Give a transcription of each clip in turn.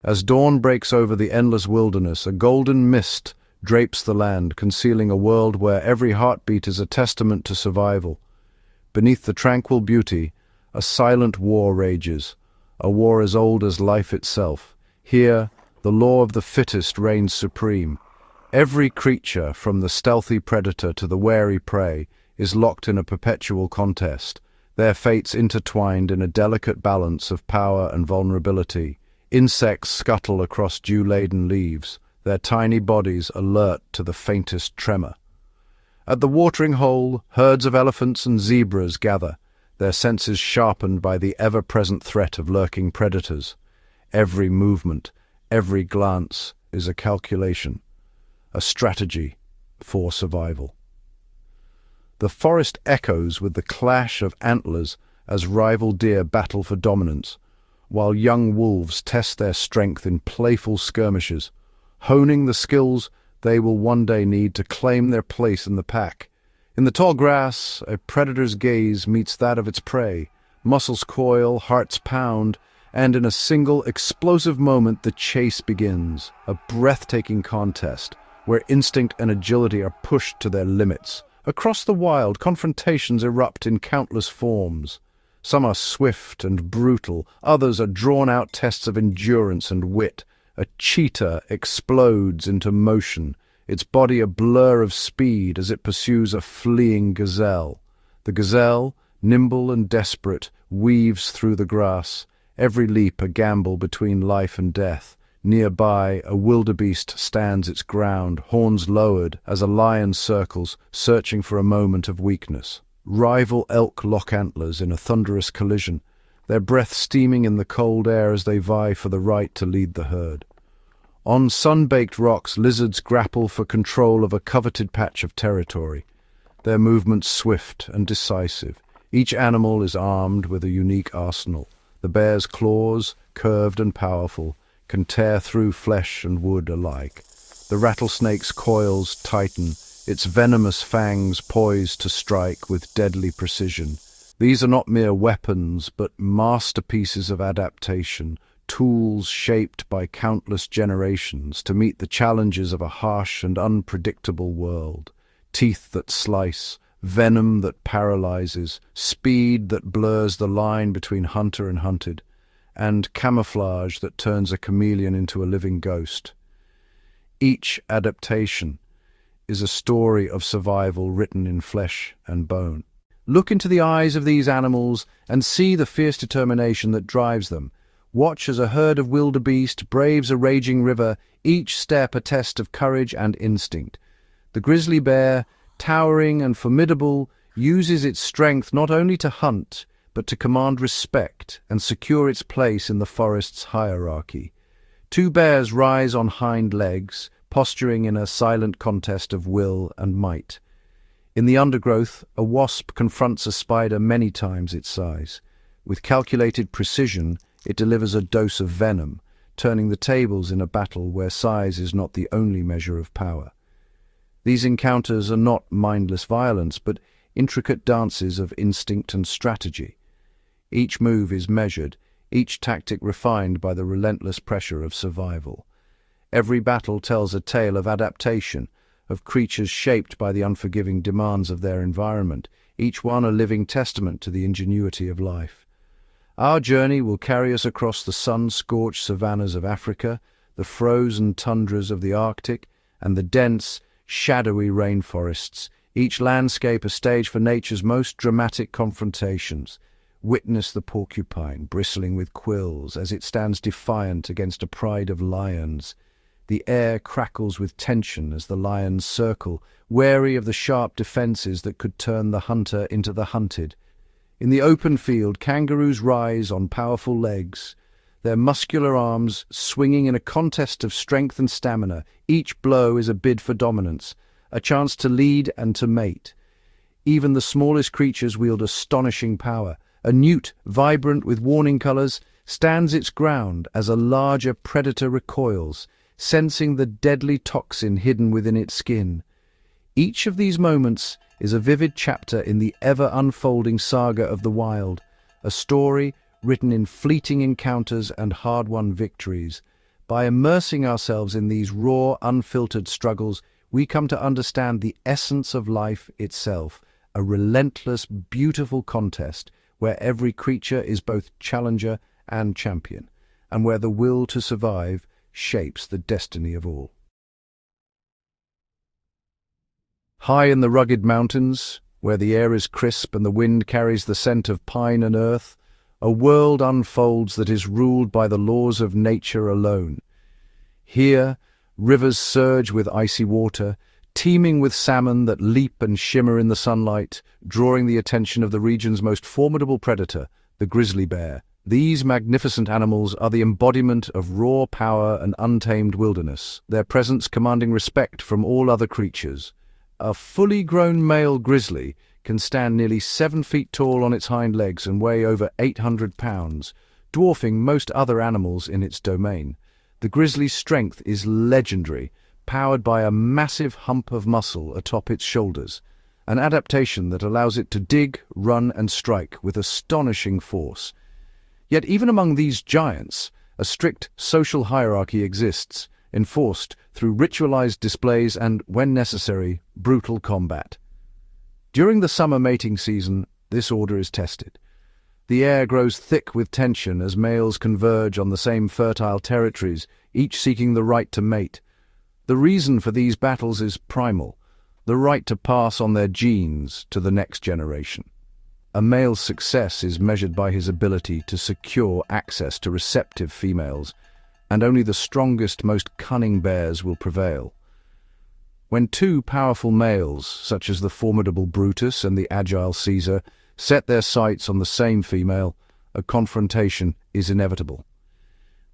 As dawn breaks over the endless wilderness, a golden mist drapes the land, concealing a world where every heartbeat is a testament to survival. Beneath the tranquil beauty, a silent war rages, a war as old as life itself. Here, the law of the fittest reigns supreme. Every creature, from the stealthy predator to the wary prey, is locked in a perpetual contest, their fates intertwined in a delicate balance of power and vulnerability. Insects scuttle across dew-laden leaves, their tiny bodies alert to the faintest tremor. At the watering hole, herds of elephants and zebras gather, their senses sharpened by the ever-present threat of lurking predators. Every movement, every glance is a calculation, a strategy for survival. The forest echoes with the clash of antlers as rival deer battle for dominance, while young wolves test their strength in playful skirmishes, honing the skills they will one day need to claim their place in the pack. In the tall grass, a predator's gaze meets that of its prey. Muscles coil, hearts pound, and in a single explosive moment the chase begins, a breathtaking contest where instinct and agility are pushed to their limits. Across the wild, confrontations erupt in countless forms. Some are swift and brutal, others are drawn-out tests of endurance and wit. A cheetah explodes into motion, its body a blur of speed as it pursues a fleeing gazelle. The gazelle, nimble and desperate, weaves through the grass, every leap a gamble between life and death. Nearby, a wildebeest stands its ground, horns lowered as a lion circles, searching for a moment of weakness. Rival elk lock antlers in a thunderous collision, their breath steaming in the cold air as they vie for the right to lead the herd. On sun-baked rocks, lizards grapple for control of a coveted patch of territory, their movements swift and decisive. Each animal is armed with a unique arsenal. The bear's claws, curved and powerful, can tear through flesh and wood alike. The rattlesnake's coils tighten, its venomous fangs poised to strike with deadly precision. These are not mere weapons, but masterpieces of adaptation, tools shaped by countless generations to meet the challenges of a harsh and unpredictable world. Teeth that slice, venom that paralyzes, speed that blurs the line between hunter and hunted, and camouflage that turns a chameleon into a living ghost. Each adaptation is a story of survival written in flesh and bone. Look into the eyes of these animals and see the fierce determination that drives them. Watch as a herd of wildebeest braves a raging river, each step a test of courage and instinct. The grizzly bear, towering and formidable, uses its strength not only to hunt, but to command respect and secure its place in the forest's hierarchy. Two bears rise on hind legs, posturing in a silent contest of will and might. In the undergrowth, a wasp confronts a spider many times its size. With calculated precision, it delivers a dose of venom, turning the tables in a battle where size is not the only measure of power. These encounters are not mindless violence, but intricate dances of instinct and strategy. Each move is measured, each tactic refined by the relentless pressure of survival. Every battle tells a tale of adaptation, of creatures shaped by the unforgiving demands of their environment, each one a living testament to the ingenuity of life. Our journey will carry us across the sun-scorched savannas of Africa, the frozen tundras of the Arctic, and the dense, shadowy rainforests, each landscape a stage for nature's most dramatic confrontations. Witness the porcupine bristling with quills as it stands defiant against a pride of lions. The air crackles with tension as the lions circle, wary of the sharp defenses that could turn the hunter into the hunted. In the open field, kangaroos rise on powerful legs, their muscular arms swinging in a contest of strength and stamina. Each blow is a bid for dominance, a chance to lead and to mate. Even the smallest creatures wield astonishing power. A newt, vibrant with warning colors, stands its ground as a larger predator recoils, sensing the deadly toxin hidden within its skin. Each of these moments is a vivid chapter in the ever-unfolding saga of the wild, a story written in fleeting encounters and hard-won victories, By immersing ourselves in these raw, unfiltered struggles, we come to understand the essence of life itself, a relentless, beautiful contest where every creature is both challenger and champion, and where the will to survive shapes the destiny of all. High in the rugged mountains, where the air is crisp and the wind carries the scent of pine and earth, a world unfolds that is ruled by the laws of nature alone. Here, rivers surge with icy water, teeming with salmon that leap and shimmer in the sunlight, drawing the attention of the region's most formidable predator, the grizzly bear. These magnificent animals are the embodiment of raw power and untamed wilderness, their presence commanding respect from all other creatures. A fully grown male grizzly can stand nearly 7 feet tall on its hind legs and weigh over 800 pounds, dwarfing most other animals in its domain. The grizzly's strength is legendary, powered by a massive hump of muscle atop its shoulders, an adaptation that allows it to dig, run, and strike with astonishing force. Yet even among these giants, a strict social hierarchy exists, enforced through ritualized displays and, when necessary, brutal combat. During the summer mating season, this order is tested. The air grows thick with tension as males converge on the same fertile territories, each seeking the right to mate. The reason for these battles is primal, the right to pass on their genes to the next generation. A male's success is measured by his ability to secure access to receptive females, and only the strongest, most cunning bears will prevail. When two powerful males, such as the formidable Brutus and the agile Caesar, set their sights on the same female, a confrontation is inevitable.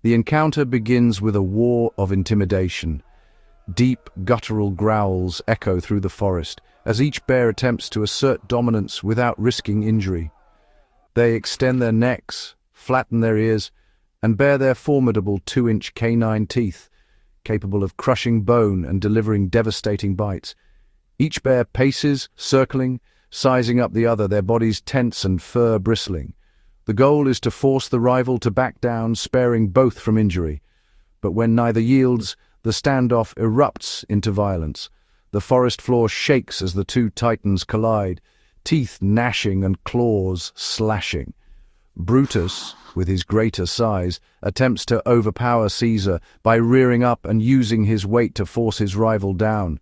The encounter begins with a war of intimidation. Deep, guttural growls echo through the forest as each bear attempts to assert dominance without risking injury. They extend their necks, flatten their ears, and bare their formidable 2-inch canine teeth, capable of crushing bone and delivering devastating bites. Each bear paces, circling, sizing up the other, their bodies tense and fur bristling. The goal is to force the rival to back down, sparing both from injury. But when neither yields, the standoff erupts into violence. The forest floor shakes as the two titans collide, teeth gnashing and claws slashing. Brutus, with his greater size, attempts to overpower Caesar by rearing up and using his weight to force his rival down.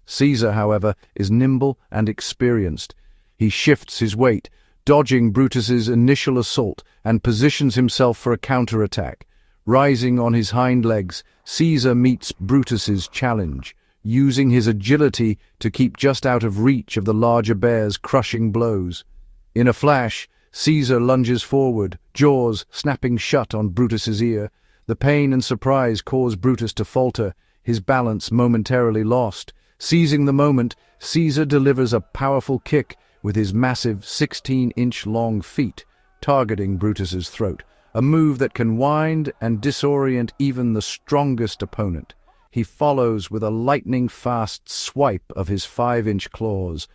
Caesar, however, is nimble and experienced. He shifts his weight, dodging Brutus's initial assault, and positions himself for a counterattack. Rising on his hind legs, Caesar meets Brutus's challenge, using his agility to keep just out of reach of the larger bear's crushing blows. In a flash, Caesar lunges forward, jaws snapping shut on Brutus's ear. The pain and surprise cause Brutus to falter, his balance momentarily lost. Seizing the moment, Caesar delivers a powerful kick with his massive 16-inch-long feet, targeting Brutus's throat, a move that can wind and disorient even the strongest opponent. He follows with a lightning-fast swipe of his 5-inch claws,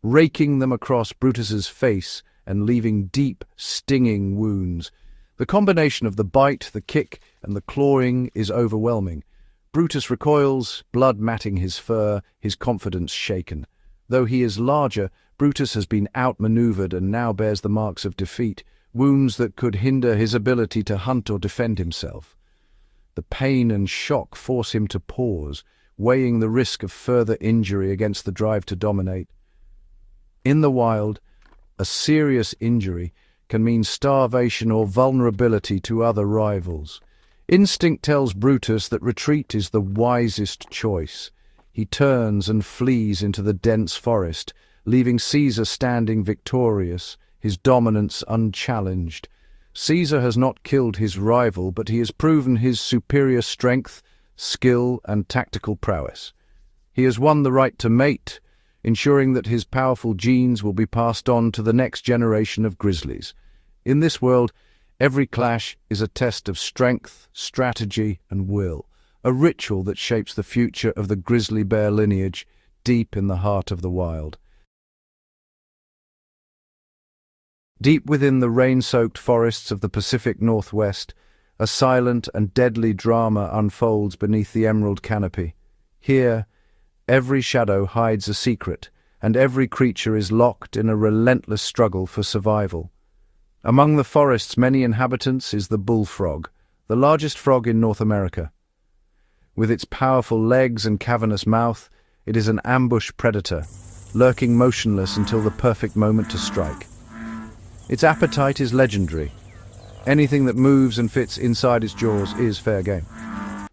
raking them across Brutus's face and leaving deep, stinging wounds. The combination of the bite, the kick, and the clawing is overwhelming. Brutus recoils, blood matting his fur, his confidence shaken. Though he is larger, Brutus has been outmaneuvered and now bears the marks of defeat, wounds that could hinder his ability to hunt or defend himself. The pain and shock force him to pause, weighing the risk of further injury against the drive to dominate. In the wild, a serious injury can mean starvation or vulnerability to other rivals. Instinct tells Brutus that retreat is the wisest choice. He turns and flees into the dense forest, leaving Caesar standing victorious, his dominance unchallenged. Caesar has not killed his rival, but he has proven his superior strength, skill, and tactical prowess. He has won the right to mate, ensuring that his powerful genes will be passed on to the next generation of grizzlies. In this world, every clash is a test of strength, strategy, and will, a ritual that shapes the future of the grizzly bear lineage deep in the heart of the wild. Deep within the rain-soaked forests of the Pacific Northwest, A silent and deadly drama unfolds beneath the emerald canopy. Here, every shadow hides a secret, and every creature is locked in a relentless struggle for survival. Among the forest's many inhabitants is the bullfrog, the largest frog in North America. With its powerful legs and cavernous mouth, it is an ambush predator, lurking motionless until the perfect moment to strike. Its appetite is legendary. Anything that moves and fits inside its jaws is fair game.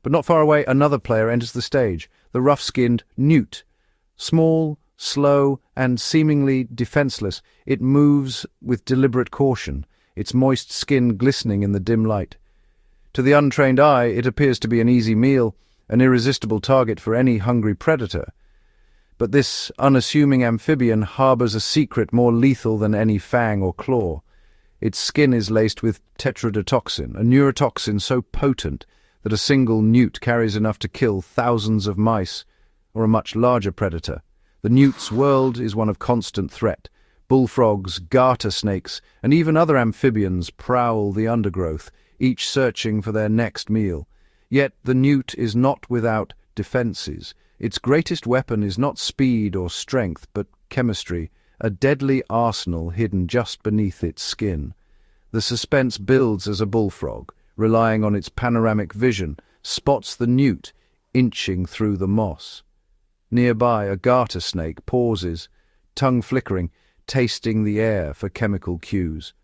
But not far away, another player enters the stage, the rough-skinned Newt. Small, slow, and seemingly defenseless, it moves with deliberate caution, its moist skin glistening in the dim light. To the untrained eye, it appears to be an easy meal, an irresistible target for any hungry predator. But this unassuming amphibian harbors a secret more lethal than any fang or claw. Its skin is laced with tetrodotoxin, a neurotoxin so potent that a single newt carries enough to kill thousands of mice or a much larger predator. The newt's world is one of constant threat. Bullfrogs, garter snakes, and even other amphibians prowl the undergrowth, each searching for their next meal. Yet the newt is not without defenses. Its greatest weapon is not speed or strength, but chemistry, a deadly arsenal hidden just beneath its skin. The suspense builds as a bullfrog, relying on its panoramic vision, spots the newt inching through the moss. Nearby, a garter snake pauses, tongue flickering, tasting the air for chemical cues.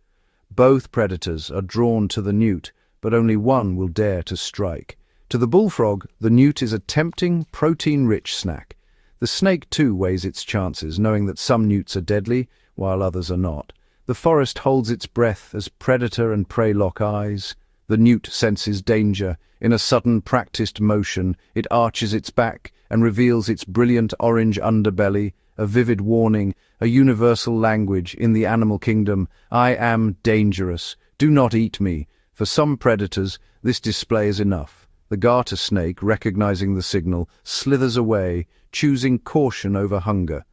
Both predators are drawn to the newt, but only one will dare to strike. To the bullfrog, the newt is a tempting, protein-rich snack. The snake, too, weighs its chances, knowing that some newts are deadly, while others are not. The forest holds its breath as predator and prey lock eyes. The newt senses danger. In a sudden, practiced motion, it arches its back and reveals its brilliant orange underbelly, a vivid warning, a universal language in the animal kingdom. I am dangerous. Do not eat me. For some predators, this display is enough. The garter snake, recognizing the signal, slithers away, choosing caution over hunger.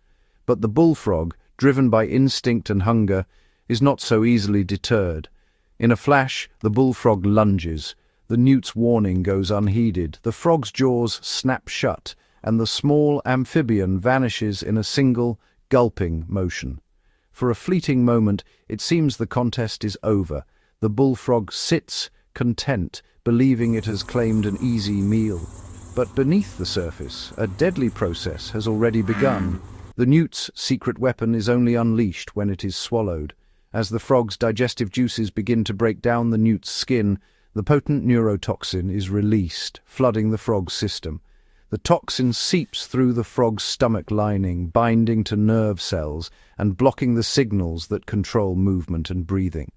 But the bullfrog, driven by instinct and hunger, is not so easily deterred. In a flash, the bullfrog lunges. The newt's warning goes unheeded. The frog's jaws snap shut, and the small amphibian vanishes in a single, gulping motion. For a fleeting moment, it seems the contest is over. The bullfrog sits, content, believing it has claimed an easy meal. But beneath the surface, a deadly process has already begun. The newt's secret weapon is only unleashed when it is swallowed. As the frog's digestive juices begin to break down the newt's skin, the potent neurotoxin is released, flooding the frog's system. The toxin seeps through the frog's stomach lining, binding to nerve cells and blocking the signals that control movement and breathing.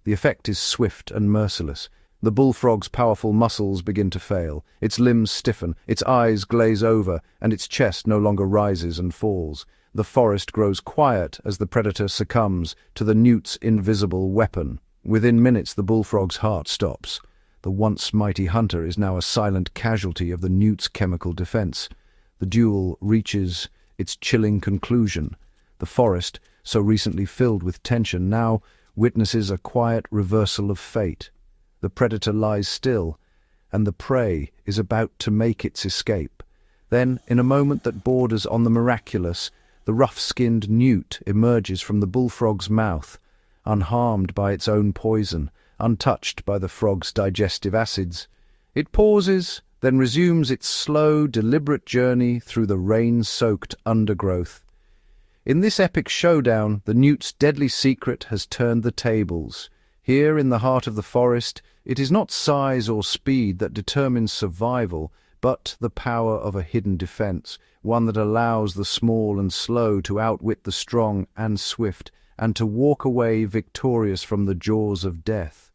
The effect is swift and merciless. The bullfrog's powerful muscles begin to fail, its limbs stiffen, its eyes glaze over, and its chest no longer rises and falls. The forest grows quiet as the predator succumbs to the newt's invisible weapon. Within minutes, the bullfrog's heart stops. The once mighty hunter is now a silent casualty of the newt's chemical defense. The duel reaches its chilling conclusion. The forest, so recently filled with tension, now witnesses a quiet reversal of fate. The predator lies still, and the prey is about to make its escape. Then, in a moment that borders on the miraculous, the rough-skinned newt emerges from the bullfrog's mouth, unharmed by its own poison, untouched by the frog's digestive acids. It pauses, then resumes its slow, deliberate journey through the rain-soaked undergrowth. In this epic showdown, the newt's deadly secret has turned the tables. Here, in the heart of the forest, it is not size or speed that determines survival, but the power of a hidden defense, one that allows the small and slow to outwit the strong and swift, and to walk away victorious from the jaws of death.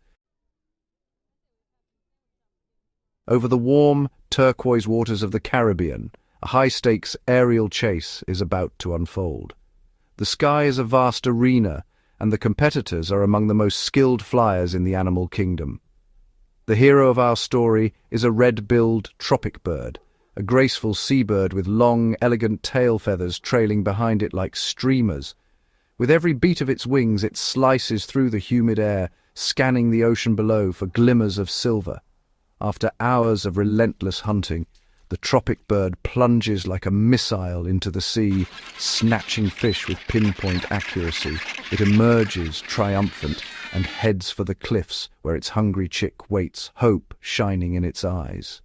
Over the warm, turquoise waters of the Caribbean, a high-stakes aerial chase is about to unfold. The sky is a vast arena, and the competitors are among the most skilled flyers in the animal kingdom. The hero of our story is a red-billed Tropicbird, a graceful seabird with long, elegant tail feathers trailing behind it like streamers. With every beat of its wings, it slices through the humid air, scanning the ocean below for glimmers of silver. After hours of relentless hunting, the tropic bird plunges like a missile into the sea, snatching fish with pinpoint accuracy. It emerges triumphant and heads for the cliffs where its hungry chick waits, hope shining in its eyes.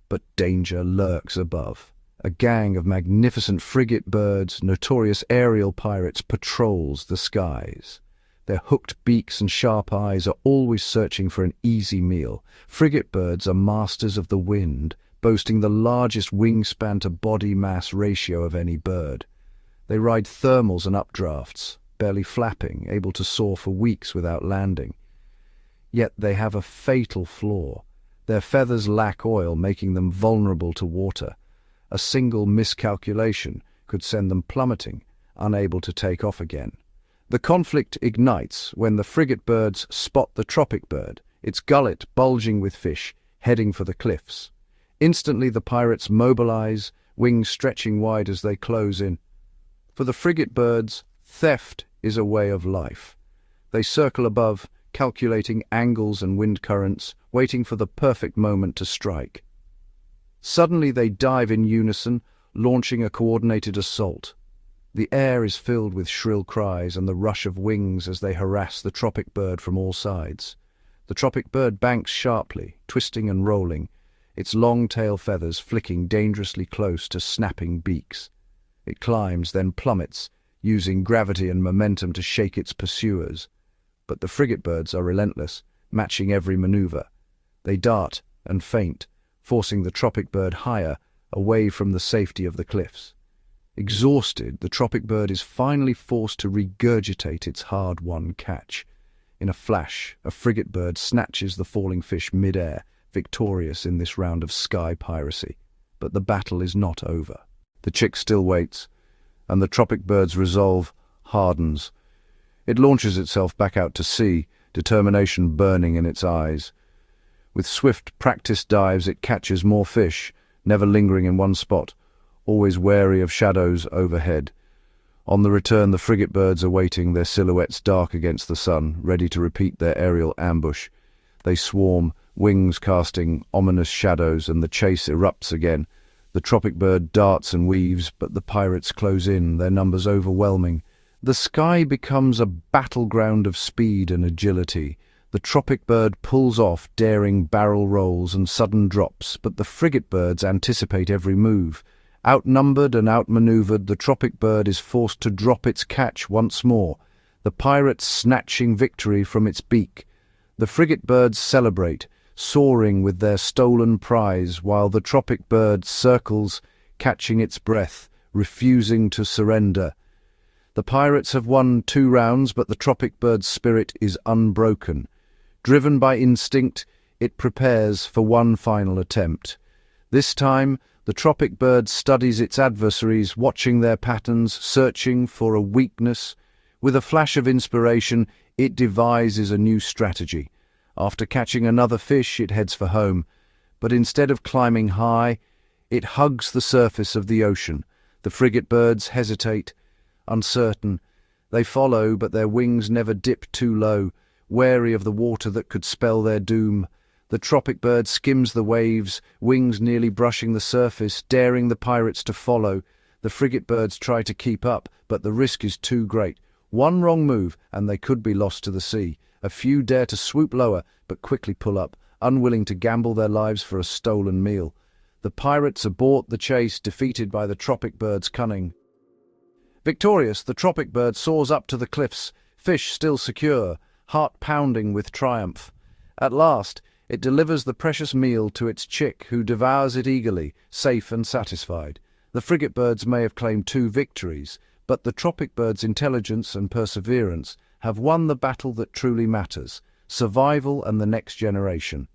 But danger lurks above. A gang of magnificent frigatebirds, notorious aerial pirates, patrols the skies. Their hooked beaks and sharp eyes are always searching for an easy meal. Frigatebirds are masters of the wind, boasting the largest wingspan to body mass ratio of any bird. They ride thermals and updrafts, barely flapping, able to soar for weeks without landing. Yet they have a fatal flaw. Their feathers lack oil, making them vulnerable to water. A single miscalculation could send them plummeting, unable to take off again. The conflict ignites when the frigatebirds spot the tropic bird, its gullet bulging with fish, heading for the cliffs. Instantly the pirates mobilize, wings stretching wide as they close in. For the frigatebirds, theft is a way of life. They circle above, calculating angles and wind currents, waiting for the perfect moment to strike. Suddenly they dive in unison, launching a coordinated assault. The air is filled with shrill cries and the rush of wings as they harass the tropic bird from all sides. The tropic bird banks sharply, twisting and rolling, its long tail feathers flicking dangerously close to snapping beaks. It climbs, then plummets, using gravity and momentum to shake its pursuers. But the frigatebirds are relentless, matching every maneuver. They dart and feint, forcing the tropic bird higher, away from the safety of the cliffs. Exhausted, the tropic bird is finally forced to regurgitate its hard-won catch. In a flash, a frigatebird snatches the falling fish mid-air, victorious in this round of sky piracy. But the battle is not over. The chick still waits, and the tropic bird's resolve hardens. It launches itself back out to sea, determination burning in its eyes. With swift, practiced dives, it catches more fish, never lingering in one spot, always wary of shadows overhead. On the return, the frigatebirds are waiting, their silhouettes dark against the sun, ready to repeat their aerial ambush. They swarm, wings casting ominous shadows, and the chase erupts again. The tropic bird darts and weaves, but the pirates close in, their numbers overwhelming. The sky becomes a battleground of speed and agility. The tropic bird pulls off daring barrel rolls and sudden drops, but the frigatebirds anticipate every move. Outnumbered and outmaneuvered, the tropic bird is forced to drop its catch once more, the pirates snatching victory from its beak. The frigatebirds celebrate, soaring with their stolen prize, while the tropic bird circles, catching its breath, refusing to surrender. The pirates have won 2 rounds, but the tropic bird's spirit is unbroken. Driven by instinct, it prepares for one final attempt. This time, the tropic bird studies its adversaries, watching their patterns, searching for a weakness. With a flash of inspiration, it devises a new strategy. After catching another fish, it heads for home. But instead of climbing high, it hugs the surface of the ocean. The frigatebirds hesitate, uncertain. They follow, but their wings never dip too low, wary of the water that could spell their doom. The tropic bird skims the waves, wings nearly brushing the surface, daring the pirates to follow. The frigatebirds try to keep up, but the risk is too great. One wrong move, and they could be lost to the sea. A few dare to swoop lower, but quickly pull up, unwilling to gamble their lives for a stolen meal. The pirates abort the chase, defeated by the tropic bird's cunning. Victorious, the tropic bird soars up to the cliffs, fish still secure, heart pounding with triumph. At last, it delivers the precious meal to its chick, who devours it eagerly, safe and satisfied. The frigatebirds may have claimed 2 victories, but the tropic bird's intelligence and perseverance have won the battle that truly matters: survival and the next generation.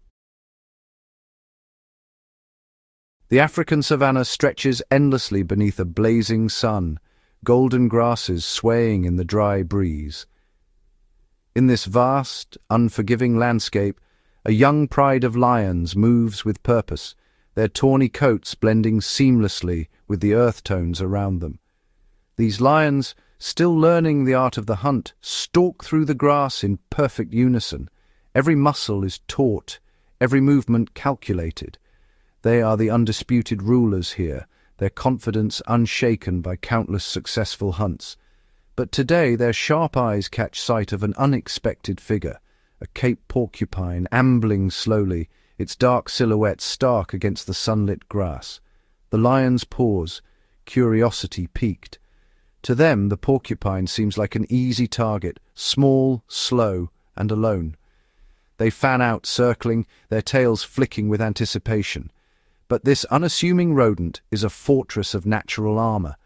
The African savanna stretches endlessly beneath a blazing sun, golden grasses swaying in the dry breeze. In this vast, unforgiving landscape, a young pride of lions moves with purpose, their tawny coats blending seamlessly with the earth tones around them. These lions, still learning the art of the hunt, stalk through the grass in perfect unison. Every muscle is taut, every movement calculated. They are the undisputed rulers here, their confidence unshaken by countless successful hunts. But today their sharp eyes catch sight of an unexpected figure, a Cape porcupine ambling slowly, its dark silhouette stark against the sunlit grass. The lions pause, curiosity piqued. To them, the porcupine seems like an easy target, small, slow, and alone. They fan out, circling, their tails flicking with anticipation. But this unassuming rodent is a fortress of natural armor.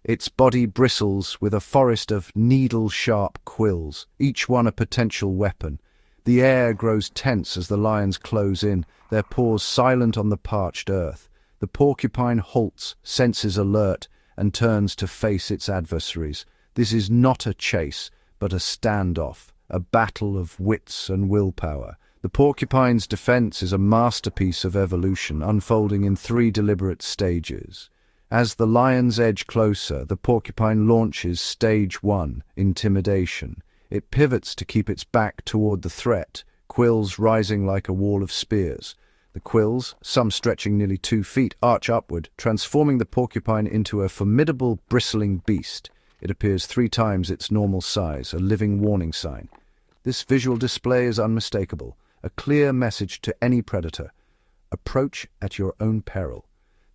Its body bristles with a forest of needle-sharp quills, each one a potential weapon. The air grows tense as the lions close in, their paws silent on the parched earth. The porcupine halts, senses alert, and turns to face its adversaries. This is not a chase, but a standoff, a battle of wits and willpower. The porcupine's defense is a masterpiece of evolution, unfolding in 3 deliberate stages. As the lions edge closer, the porcupine launches stage 1, intimidation. It pivots to keep its back toward the threat, quills rising like a wall of spears. The quills, some stretching nearly 2 feet, arch upward, transforming the porcupine into a formidable, bristling beast. It appears 3 times its normal size, a living warning sign. This visual display is unmistakable, a clear message to any predator. Approach at your own peril.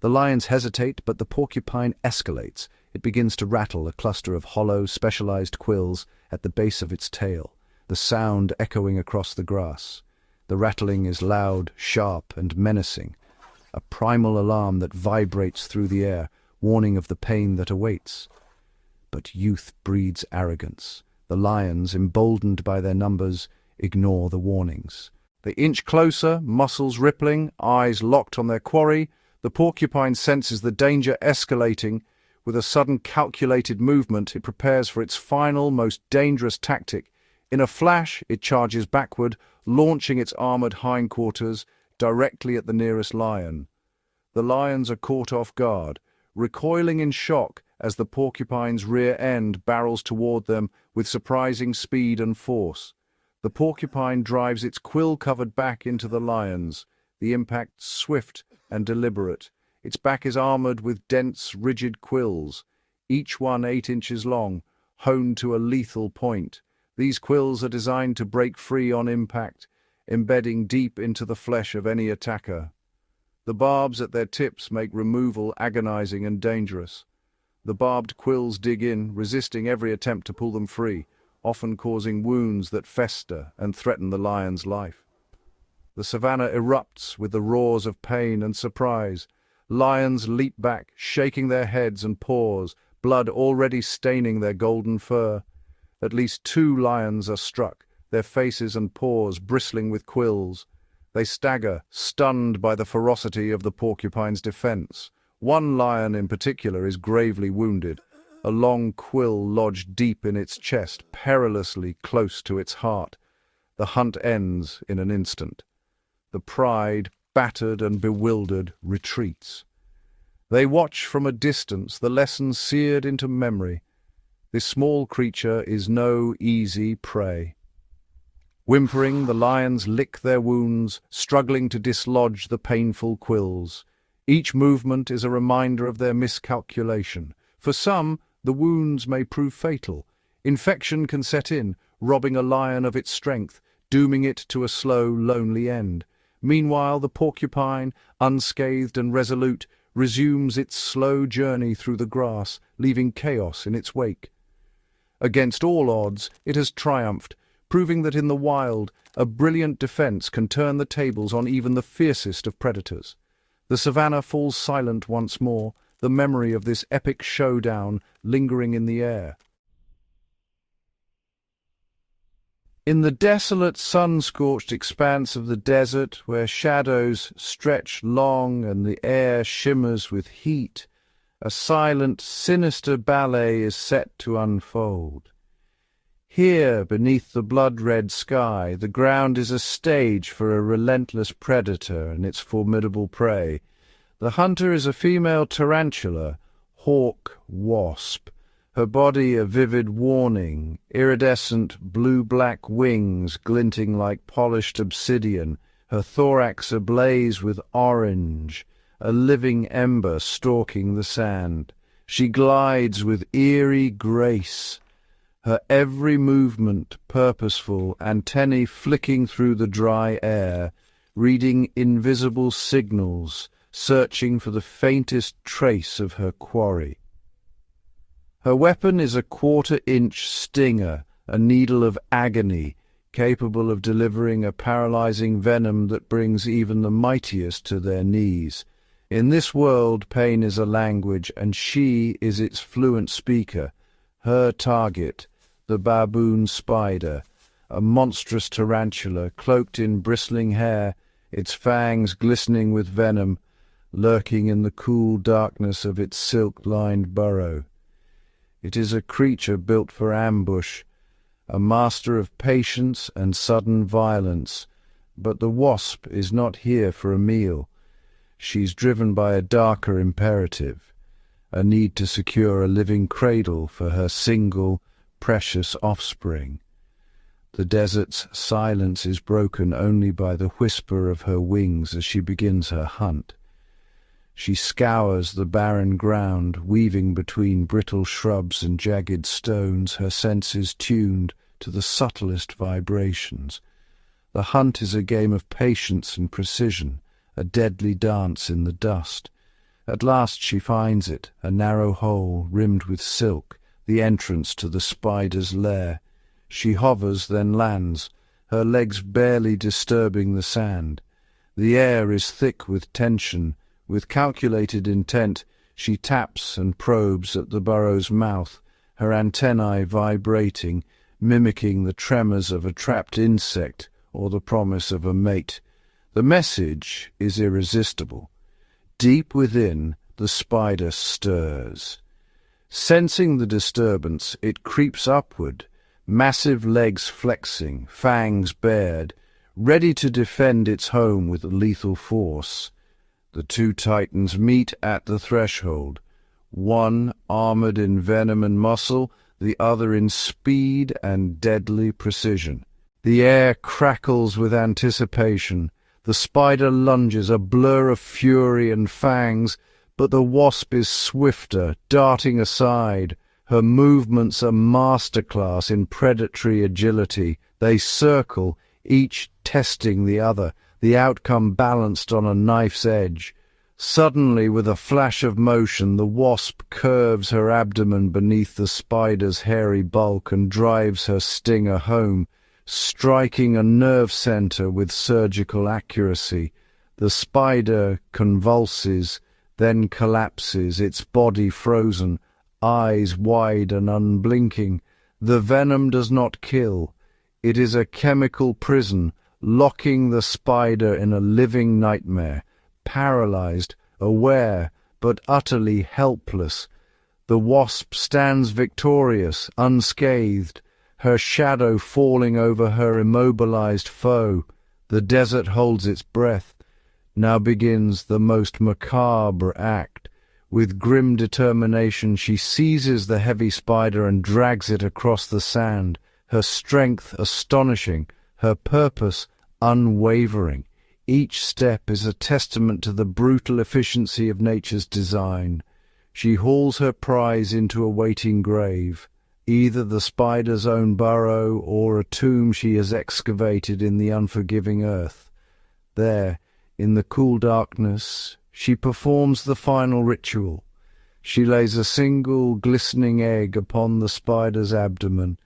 The lions hesitate, but the porcupine escalates. It begins to rattle a cluster of hollow, specialized quills at the base of its tail, the sound echoing across the grass. The rattling is loud, sharp, and menacing, a primal alarm that vibrates through the air, warning of the pain that awaits. But youth breeds arrogance. The lions, emboldened by their numbers, ignore the warnings. They inch closer, muscles rippling, eyes locked on their quarry. The porcupine senses the danger escalating. With a sudden calculated movement, it prepares for its final, most dangerous tactic. In a flash, it charges backward, launching its armored hindquarters directly at the nearest lion. The lions are caught off guard, recoiling in shock as the porcupine's rear end barrels toward them with surprising speed and force. The porcupine drives its quill-covered back into the lions, the impact swift and deliberate. Its back is armored with dense, rigid quills, each one 8 inches long, honed to a lethal point. These quills are designed to break free on impact, embedding deep into the flesh of any attacker. The barbs at their tips make removal agonizing and dangerous. The barbed quills dig in, resisting every attempt to pull them free, often causing wounds that fester and threaten the lion's life. The savannah erupts with the roars of pain and surprise. Lions leap back, shaking their heads and paws, blood already staining their golden fur. At least 2 lions are struck, their faces and paws bristling with quills. They stagger, stunned by the ferocity of the porcupine's defense. One lion in particular is gravely wounded, a long quill lodged deep in its chest, perilously close to its heart. The hunt ends in an instant. The pride, battered and bewildered, retreats. They watch from a distance, the lesson seared into memory. This small creature is no easy prey. Whimpering, the lions lick their wounds, struggling to dislodge the painful quills. Each movement is a reminder of their miscalculation. For some, the wounds may prove fatal. Infection can set in, robbing a lion of its strength, dooming it to a slow, lonely end. Meanwhile, the porcupine, unscathed and resolute, resumes its slow journey through the grass, leaving chaos in its wake. Against all odds, it has triumphed, proving that in the wild, a brilliant defense can turn the tables on even the fiercest of predators. The savannah falls silent once more, the memory of this epic showdown lingering in the air. In the desolate, sun-scorched expanse of the desert, where shadows stretch long and the air shimmers with heat, a silent, sinister ballet is set to unfold. Here, beneath the blood-red sky, the ground is a stage for a relentless predator and its formidable prey. The hunter is a female tarantula, hawk wasp, her body a vivid warning, iridescent blue-black wings glinting like polished obsidian, her thorax ablaze with orange, a living ember stalking the sand. She glides with eerie grace, her every movement purposeful, antennae flicking through the dry air, reading invisible signals, searching for the faintest trace of her quarry. Her weapon is a 1/4-inch stinger, a needle of agony, capable of delivering a paralyzing venom that brings even the mightiest to their knees. In this world, pain is a language, and she is its fluent speaker. Her target, the baboon spider, a monstrous tarantula cloaked in bristling hair, its fangs glistening with venom, lurking in the cool darkness of its silk-lined burrow. It is a creature built for ambush, a master of patience and sudden violence, but the wasp is not here for a meal. She's driven by a darker imperative, a need to secure a living cradle for her single, precious offspring. The desert's silence is broken only by the whisper of her wings as she begins her hunt. She scours the barren ground, weaving between brittle shrubs and jagged stones, her senses tuned to the subtlest vibrations. The hunt is a game of patience and precision, a deadly dance in the dust. At last she finds it, a narrow hole rimmed with silk, the entrance to the spider's lair. She hovers, then lands, her legs barely disturbing the sand. The air is thick with tension. With calculated intent, she taps and probes at the burrow's mouth, her antennae vibrating, mimicking the tremors of a trapped insect or the promise of a mate. The message is irresistible. Deep within, the spider stirs. Sensing the disturbance, it creeps upward, massive legs flexing, fangs bared, ready to defend its home with lethal force. The two titans meet at the threshold, one armored in venom and muscle, the other in speed and deadly precision. The air crackles with anticipation. The spider lunges, a blur of fury and fangs, but the wasp is swifter, darting aside. Her movements a masterclass in predatory agility. They circle, each testing the other, the outcome balanced on a knife's edge. Suddenly, with a flash of motion, the wasp curves her abdomen beneath the spider's hairy bulk and drives her stinger home, striking a nerve center with surgical accuracy. The spider convulses, then collapses, its body frozen, eyes wide and unblinking. The venom does not kill. It is a chemical prison, locking the spider in a living nightmare, paralyzed, aware, but utterly helpless. The wasp stands victorious, unscathed, her shadow falling over her immobilized foe. The desert holds its breath. Now begins the most macabre act. With grim determination, she seizes the heavy spider and drags it across the sand, her strength astonishing, her purpose unwavering. Each step is a testament to the brutal efficiency of nature's design. She hauls her prize into a waiting grave, either the spider's own burrow or a tomb she has excavated in the unforgiving earth. There, in the cool darkness, she performs the final ritual. She lays a single glistening egg upon the spider's abdomen,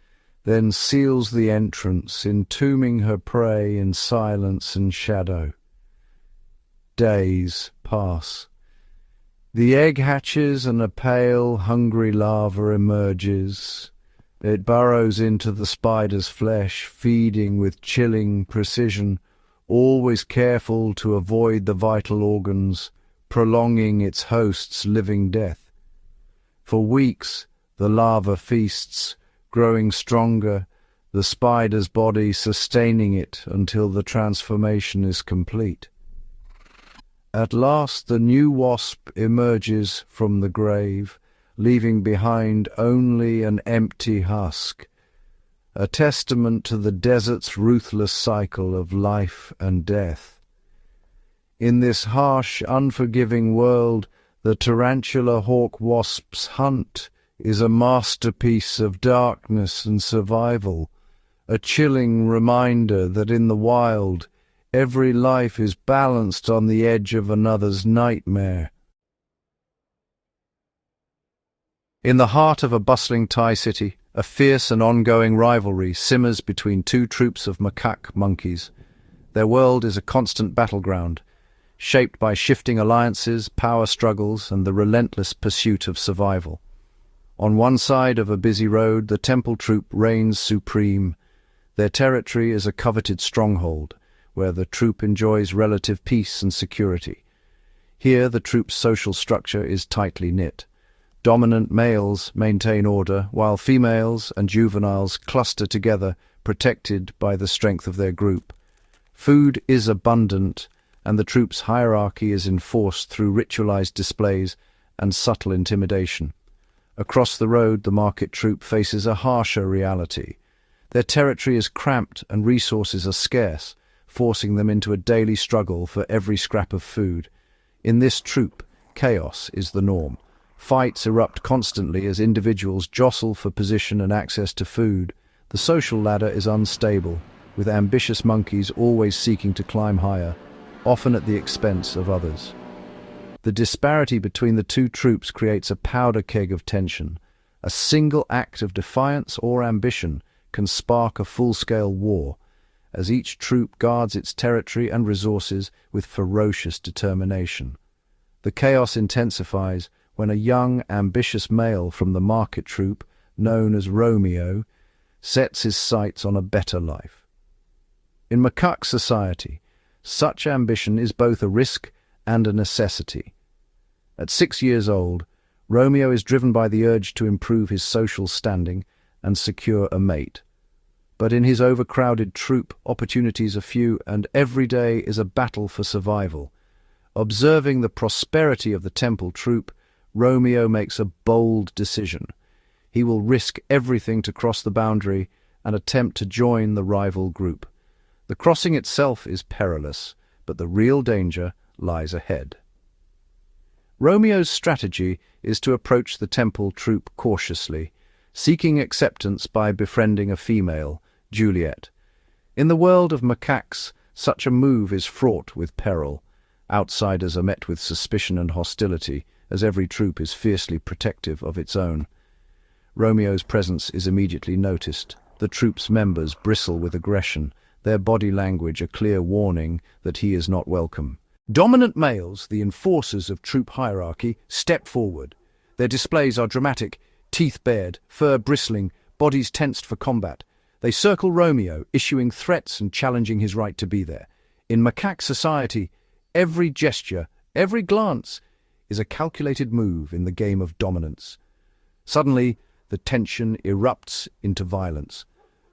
then seals the entrance, entombing her prey in silence and shadow. Days pass. The egg hatches and a pale, hungry larva emerges. It burrows into the spider's flesh, feeding with chilling precision, always careful to avoid the vital organs, prolonging its host's living death. For weeks, the larva feasts, growing stronger, the spider's body sustaining it until the transformation is complete. At last the new wasp emerges from the grave, leaving behind only an empty husk, a testament to the desert's ruthless cycle of life and death. In this harsh, unforgiving world, the tarantula hawk wasp's hunt is a masterpiece of darkness and survival, a chilling reminder that in the wild, every life is balanced on the edge of another's nightmare. In the heart of a bustling Thai city, a fierce and ongoing rivalry simmers between two troops of macaque monkeys. Their world is a constant battleground, shaped by shifting alliances, power struggles, and the relentless pursuit of survival. On one side of a busy road, the temple troop reigns supreme. Their territory is a coveted stronghold, where the troop enjoys relative peace and security. Here, the troop's social structure is tightly knit. Dominant males maintain order, while females and juveniles cluster together, protected by the strength of their group. Food is abundant, and the troop's hierarchy is enforced through ritualized displays and subtle intimidation. Across the road, the market troop faces a harsher reality. Their territory is cramped and resources are scarce, forcing them into a daily struggle for every scrap of food. In this troop, chaos is the norm. Fights erupt constantly as individuals jostle for position and access to food. The social ladder is unstable, with ambitious monkeys always seeking to climb higher, often at the expense of others. The disparity between the two troops creates a powder keg of tension. A single act of defiance or ambition can spark a full-scale war, as each troop guards its territory and resources with ferocious determination. The chaos intensifies when a young, ambitious male from the market troop, known as Romeo, sets his sights on a better life. In macaque society, such ambition is both a risk and a necessity. At 6 years old, Romeo is driven by the urge to improve his social standing and secure a mate. But in his overcrowded troop, opportunities are few, and every day is a battle for survival. Observing the prosperity of the temple troop, Romeo makes a bold decision. He will risk everything to cross the boundary and attempt to join the rival group. The crossing itself is perilous, but the real danger lies ahead. Romeo's strategy is to approach the temple troop cautiously, seeking acceptance by befriending a female, Juliet. In the world of macaques, such a move is fraught with peril. Outsiders are met with suspicion and hostility, as every troop is fiercely protective of its own. Romeo's presence is immediately noticed. The troop's members bristle with aggression, their body language a clear warning that he is not welcome. Dominant males, the enforcers of troop hierarchy, step forward. Their displays are dramatic, teeth bared, fur bristling, bodies tensed for combat. They circle Romeo, issuing threats and challenging his right to be there. In macaque society, every gesture, every glance, is a calculated move in the game of dominance. Suddenly, the tension erupts into violence.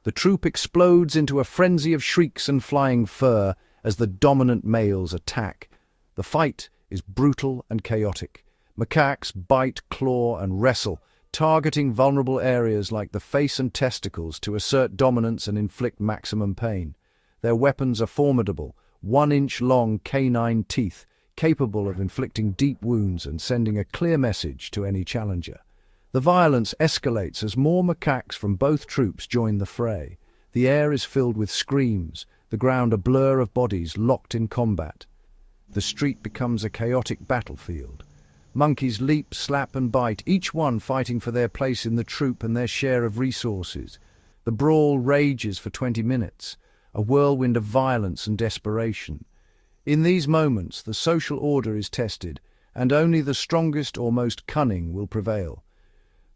The troop explodes into a frenzy of shrieks and flying fur as the dominant males attack. The fight is brutal and chaotic. Macaques bite, claw, and wrestle, targeting vulnerable areas like the face and testicles to assert dominance and inflict maximum pain. Their weapons are formidable, 1-inch-long canine teeth, capable of inflicting deep wounds and sending a clear message to any challenger. The violence escalates as more macaques from both troops join the fray. The air is filled with screams, the ground a blur of bodies locked in combat. The street becomes a chaotic battlefield. Monkeys leap, slap and bite, each one fighting for their place in the troop and their share of resources. The brawl rages for 20 minutes, a whirlwind of violence and desperation. In these moments, the social order is tested, and only the strongest or most cunning will prevail.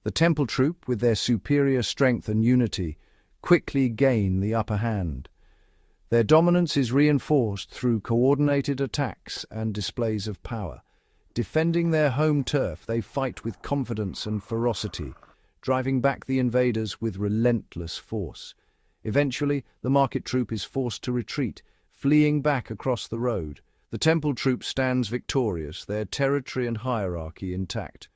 The temple troop, with their superior strength and unity, quickly gain the upper hand. Their dominance is reinforced through coordinated attacks and displays of power. Defending their home turf, they fight with confidence and ferocity, driving back the invaders with relentless force. Eventually, the market troop is forced to retreat, fleeing back across the road. The temple troop stands victorious, their territory and hierarchy intact.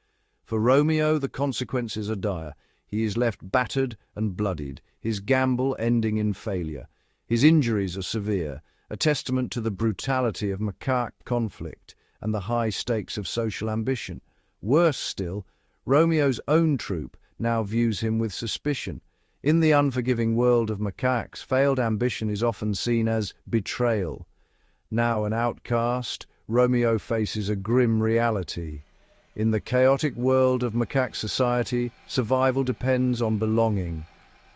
For Romeo, the consequences are dire. He is left battered and bloodied, his gamble ending in failure. His injuries are severe, a testament to the brutality of macaque conflict and the high stakes of social ambition. Worse still, Romeo's own troop now views him with suspicion. In the unforgiving world of macaques, failed ambition is often seen as betrayal. Now an outcast, Romeo faces a grim reality. In the chaotic world of macaque society, survival depends on belonging.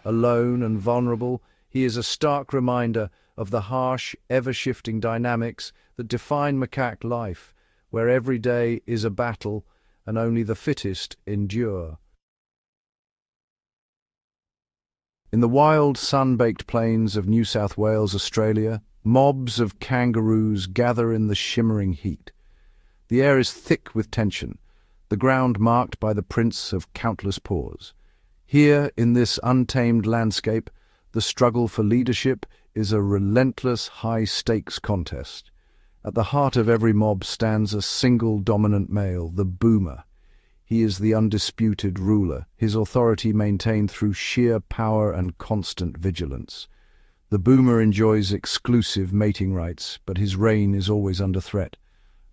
Alone and vulnerable, he is a stark reminder of the harsh, ever-shifting dynamics that define macaque life, where every day is a battle and only the fittest endure. In the wild, sun-baked plains of New South Wales, Australia, mobs of kangaroos gather in the shimmering heat. The air is thick with tension, the ground marked by the prints of countless paws. Here, in this untamed landscape, the struggle for leadership is a relentless high-stakes contest. At the heart of every mob stands a single dominant male, the boomer. He is the undisputed ruler, his authority maintained through sheer power and constant vigilance. The boomer enjoys exclusive mating rights, but his reign is always under threat.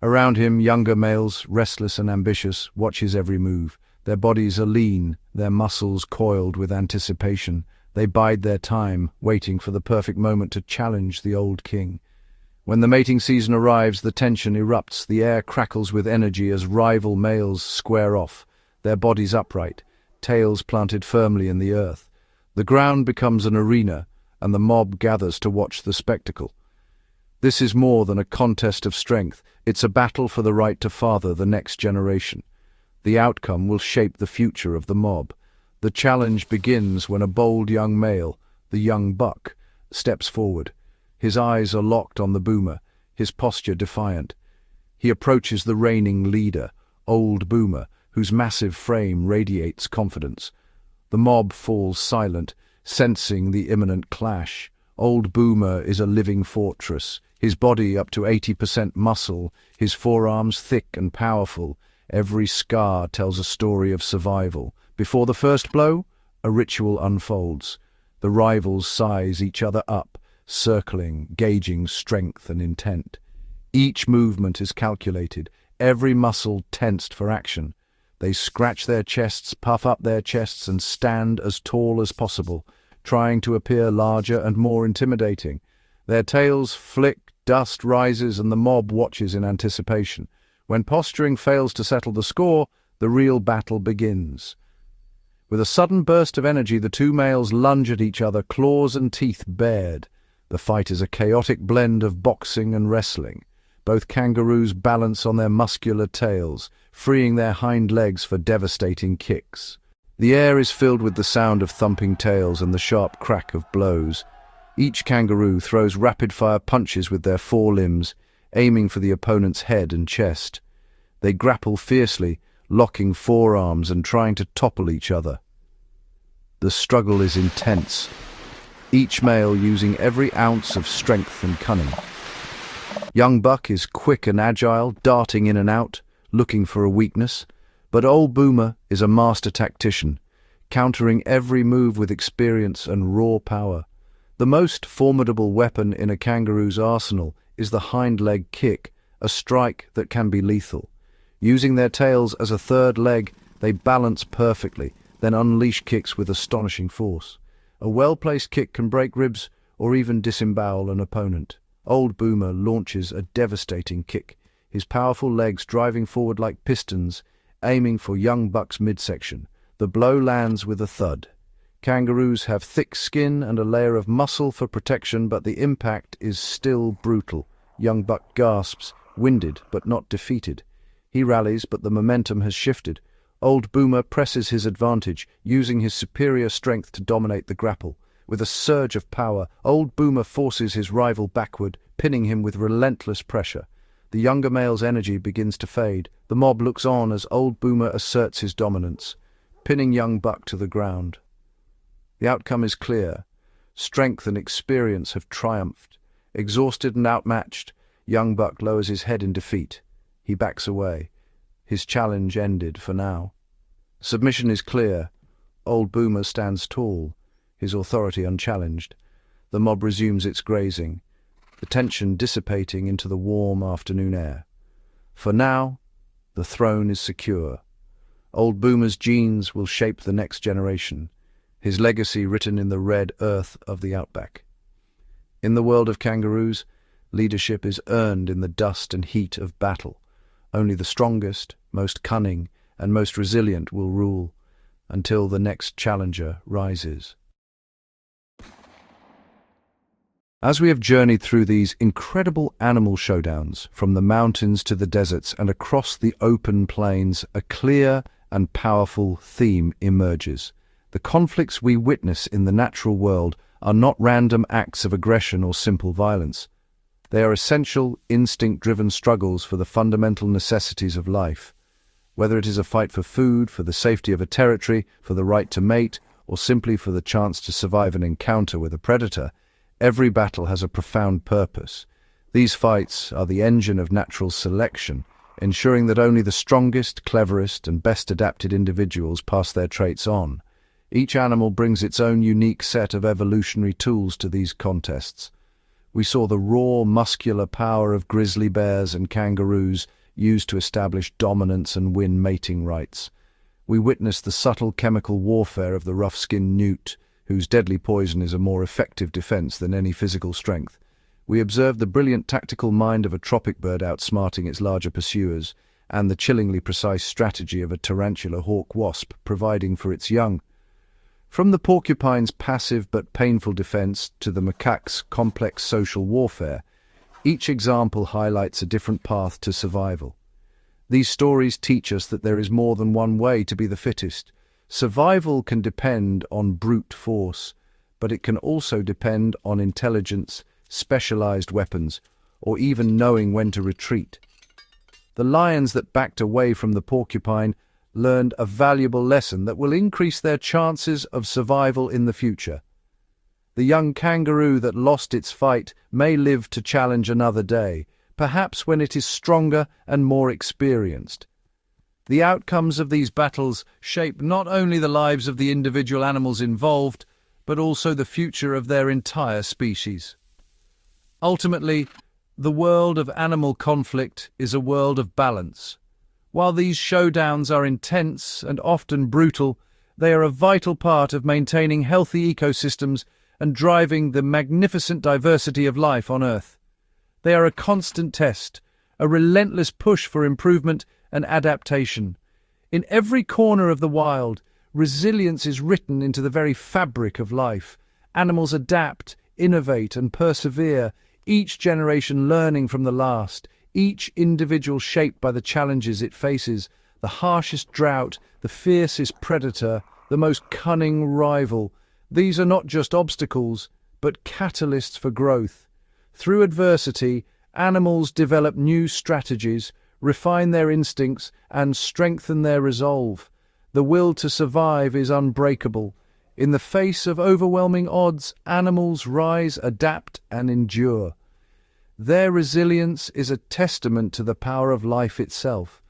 Around him, younger males, restless and ambitious, watch his every move. Their bodies are lean, their muscles coiled with anticipation. They bide their time, waiting for the perfect moment to challenge the old king. When the mating season arrives, the tension erupts, the air crackles with energy as rival males square off, their bodies upright, tails planted firmly in the earth. The ground becomes an arena, and the mob gathers to watch the spectacle. This is more than a contest of strength, it's a battle for the right to father the next generation. The outcome will shape the future of the mob. The challenge begins when a bold young male, the young buck, steps forward. His eyes are locked on the boomer, his posture defiant. He approaches the reigning leader, old boomer, whose massive frame radiates confidence. The mob falls silent, sensing the imminent clash. Old boomer is a living fortress, his body up to 80% muscle, his forearms thick and powerful. Every scar tells a story of survival. Before the first blow, a ritual unfolds. The rivals size each other up, circling, gauging strength and intent. Each movement is calculated, every muscle tensed for action. They scratch their chests, puff up their chests, and stand as tall as possible, trying to appear larger and more intimidating. Their tails flick, dust rises, and the mob watches in anticipation. When posturing fails to settle the score, the real battle begins. With a sudden burst of energy, the two males lunge at each other, claws and teeth bared. The fight is a chaotic blend of boxing and wrestling. Both kangaroos balance on their muscular tails, freeing their hind legs for devastating kicks. The air is filled with the sound of thumping tails and the sharp crack of blows. Each kangaroo throws rapid-fire punches with their forelimbs, aiming for the opponent's head and chest. They grapple fiercely, locking forearms and trying to topple each other. The struggle is intense, each male using every ounce of strength and cunning. Young buck is quick and agile, darting in and out, looking for a weakness, but old boomer is a master tactician, countering every move with experience and raw power. The most formidable weapon in a kangaroo's arsenal is the hind leg kick, a strike that can be lethal. Using their tails as a third leg, they balance perfectly, then unleash kicks with astonishing force. A well-placed kick can break ribs or even disembowel an opponent. Old boomer launches a devastating kick, his powerful legs driving forward like pistons, aiming for young buck's midsection. The blow lands with a thud. Kangaroos have thick skin and a layer of muscle for protection, but the impact is still brutal. Young buck gasps, winded but not defeated. He rallies, but the momentum has shifted. Old boomer presses his advantage, using his superior strength to dominate the grapple. With a surge of power, old boomer forces his rival backward, pinning him with relentless pressure. The younger male's energy begins to fade. The mob looks on as old boomer asserts his dominance, pinning young buck to the ground. The outcome is clear. Strength and experience have triumphed. Exhausted and outmatched, young buck lowers his head in defeat. He backs away. His challenge ended for now. Submission is clear. Old Boomer stands tall, his authority unchallenged. The mob resumes its grazing, the tension dissipating into the warm afternoon air. For now, the throne is secure. Old Boomer's genes will shape the next generation, his legacy written in the red earth of the outback. In the world of kangaroos, leadership is earned in the dust and heat of battle. Only the strongest, most cunning, and most resilient will rule, until the next challenger rises. As we have journeyed through these incredible animal showdowns, from the mountains to the deserts and across the open plains, a clear and powerful theme emerges. The conflicts we witness in the natural world are not random acts of aggression or simple violence. They are essential, instinct-driven struggles for the fundamental necessities of life. Whether it is a fight for food, for the safety of a territory, for the right to mate, or simply for the chance to survive an encounter with a predator, every battle has a profound purpose. These fights are the engine of natural selection, ensuring that only the strongest, cleverest, and best adapted individuals pass their traits on. Each animal brings its own unique set of evolutionary tools to these contests. We saw the raw, muscular power of grizzly bears and kangaroos used to establish dominance and win mating rights. We witnessed the subtle chemical warfare of the rough-skinned newt, whose deadly poison is a more effective defense than any physical strength. We observed the brilliant tactical mind of a tropicbird outsmarting its larger pursuers, and the chillingly precise strategy of a tarantula hawk wasp providing for its young. From the porcupine's passive but painful defense to the macaque's complex social warfare, each example highlights a different path to survival. These stories teach us that there is more than one way to be the fittest. Survival can depend on brute force, but it can also depend on intelligence, specialized weapons, or even knowing when to retreat. The lions that backed away from the porcupine learned a valuable lesson that will increase their chances of survival in the future. The young kangaroo that lost its fight may live to challenge another day, perhaps when it is stronger and more experienced. The outcomes of these battles shape not only the lives of the individual animals involved, but also the future of their entire species. Ultimately, the world of animal conflict is a world of balance. While these showdowns are intense and often brutal, they are a vital part of maintaining healthy ecosystems and driving the magnificent diversity of life on Earth. They are a constant test, a relentless push for improvement and adaptation. In every corner of the wild, resilience is written into the very fabric of life. Animals adapt, innovate, and persevere, each generation learning from the last, each individual shaped by the challenges it faces, the harshest drought, the fiercest predator, the most cunning rival. These are not just obstacles, but catalysts for growth. Through adversity, animals develop new strategies, refine their instincts, and strengthen their resolve. The will to survive is unbreakable. In the face of overwhelming odds, animals rise, adapt, and endure. Their resilience is a testament to the power of life itself.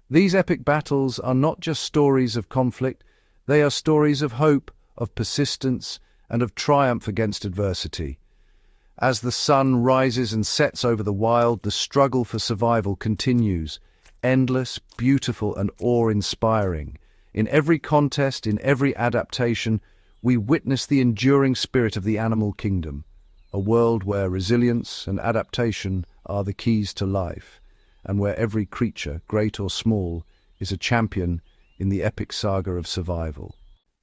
These epic battles are not just stories of conflict, they are stories of hope, of persistence, and of triumph against adversity. As the sun rises and sets over the wild, the struggle for survival continues, endless, beautiful, and awe-inspiring. In every contest, in every adaptation, we witness the enduring spirit of the animal kingdom, a world where resilience and adaptation are the keys to life, and where every creature, great or small, is a champion in the epic saga of survival.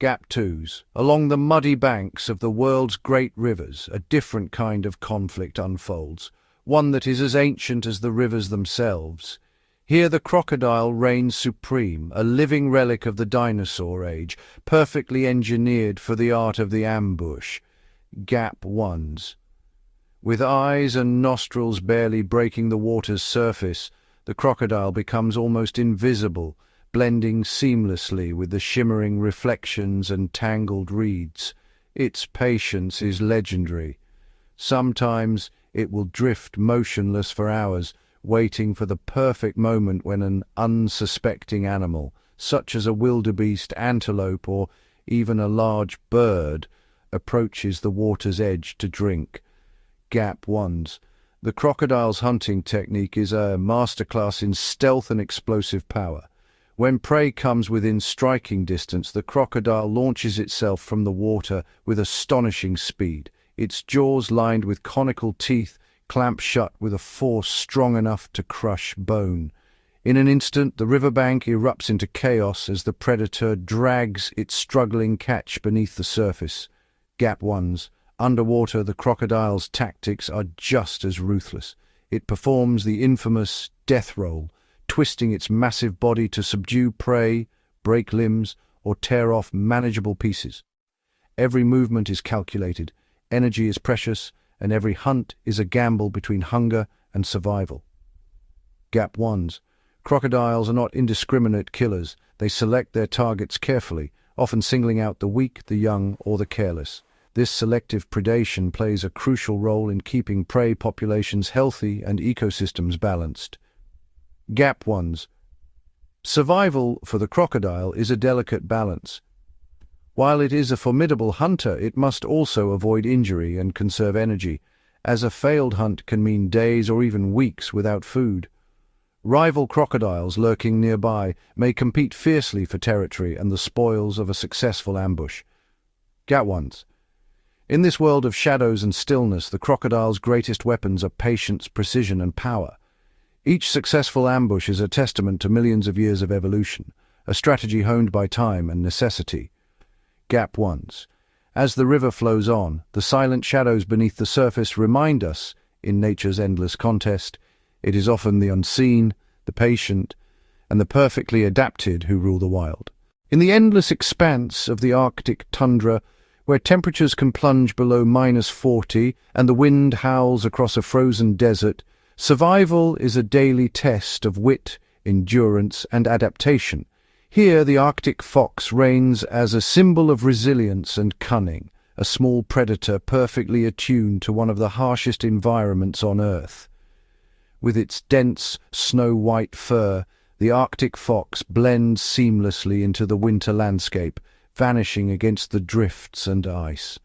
Gap 2s. Along the muddy banks of the world's great rivers, a different kind of conflict unfolds, one that is as ancient as the rivers themselves. Here the crocodile reigns supreme, a living relic of the dinosaur age, perfectly engineered for the art of the ambush. Gap 1s. With eyes and nostrils barely breaking the water's surface, the crocodile becomes almost invisible, blending seamlessly with the shimmering reflections and tangled reeds. Its patience is legendary. Sometimes it will drift motionless for hours, waiting for the perfect moment when an unsuspecting animal, such as a wildebeest, antelope, or even a large bird, approaches the water's edge to drink. Gap 1s. The crocodile's hunting technique is a masterclass in stealth and explosive power. When prey comes within striking distance, the crocodile launches itself from the water with astonishing speed. Its jaws, lined with conical teeth, clamp shut with a force strong enough to crush bone. In an instant, the riverbank erupts into chaos as the predator drags its struggling catch beneath the surface. Gap 1s. Underwater, the crocodile's tactics are just as ruthless. It performs the infamous death roll, twisting its massive body to subdue prey, break limbs, or tear off manageable pieces. Every movement is calculated, energy is precious, and every hunt is a gamble between hunger and survival. Gap 1s. Crocodiles are not indiscriminate killers. They select their targets carefully, often singling out the weak, the young, or the careless. This selective predation plays a crucial role in keeping prey populations healthy and ecosystems balanced. Gap 1s. Survival for the crocodile is a delicate balance. While it is a formidable hunter, it must also avoid injury and conserve energy, as a failed hunt can mean days or even weeks without food. Rival crocodiles lurking nearby may compete fiercely for territory and the spoils of a successful ambush. Gap 1s. In this world of shadows and stillness, the crocodile's greatest weapons are patience, precision, and power. Each successful ambush is a testament to millions of years of evolution, a strategy honed by time and necessity. Gap 1s. As the river flows on, the silent shadows beneath the surface remind us, in nature's endless contest, it is often the unseen, the patient, and the perfectly adapted who rule the wild. In the endless expanse of the Arctic tundra, where temperatures can plunge below -40 and the wind howls across a frozen desert, survival is a daily test of wit, endurance, and adaptation. Here the Arctic fox reigns as a symbol of resilience and cunning, a small predator perfectly attuned to one of the harshest environments on Earth. With its dense, snow-white fur, the Arctic fox blends seamlessly into the winter landscape, vanishing against the drifts and ice.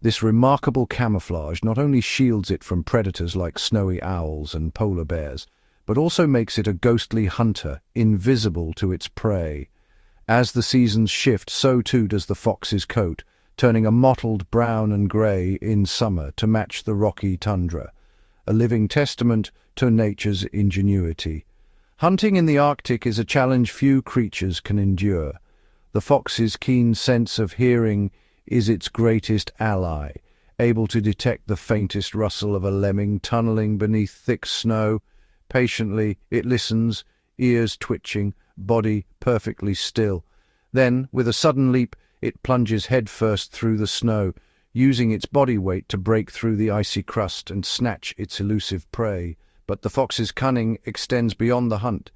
This remarkable camouflage not only shields it from predators like snowy owls and polar bears, but also makes it a ghostly hunter, invisible to its prey. As the seasons shift, so too does the fox's coat, turning a mottled brown and grey in summer to match the rocky tundra, a living testament to nature's ingenuity. Hunting in the Arctic is a challenge few creatures can endure. The fox's keen sense of hearing is its greatest ally, able to detect the faintest rustle of a lemming tunneling beneath thick snow. Patiently, it listens, ears twitching, body perfectly still. Then, with a sudden leap, it plunges headfirst through the snow, using its body weight to break through the icy crust and snatch its elusive prey. But the fox's cunning extends beyond the hunt.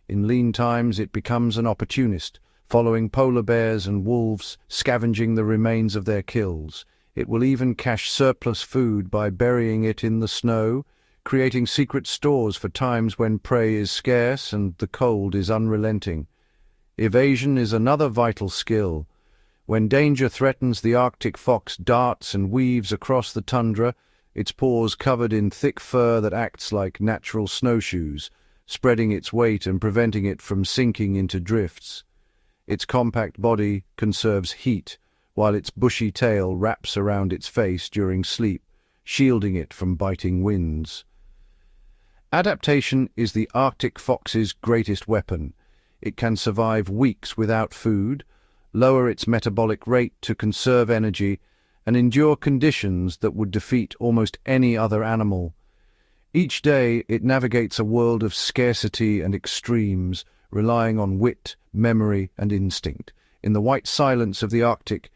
In lean times, it becomes an opportunist, following polar bears and wolves, scavenging the remains of their kills. It will even cache surplus food by burying it in the snow, creating secret stores for times when prey is scarce and the cold is unrelenting. Evasion is another vital skill. When danger threatens, the Arctic fox darts and weaves across the tundra, its paws covered in thick fur that acts like natural snowshoes, spreading its weight and preventing it from sinking into drifts. Its compact body conserves heat, while its bushy tail wraps around its face during sleep, shielding it from biting winds. Adaptation is the Arctic fox's greatest weapon. It can survive weeks without food, lower its metabolic rate to conserve energy, and endure conditions that would defeat almost any other animal. Each day it navigates a world of scarcity and extremes, relying on wit, memory, and instinct. In the white silence of the Arctic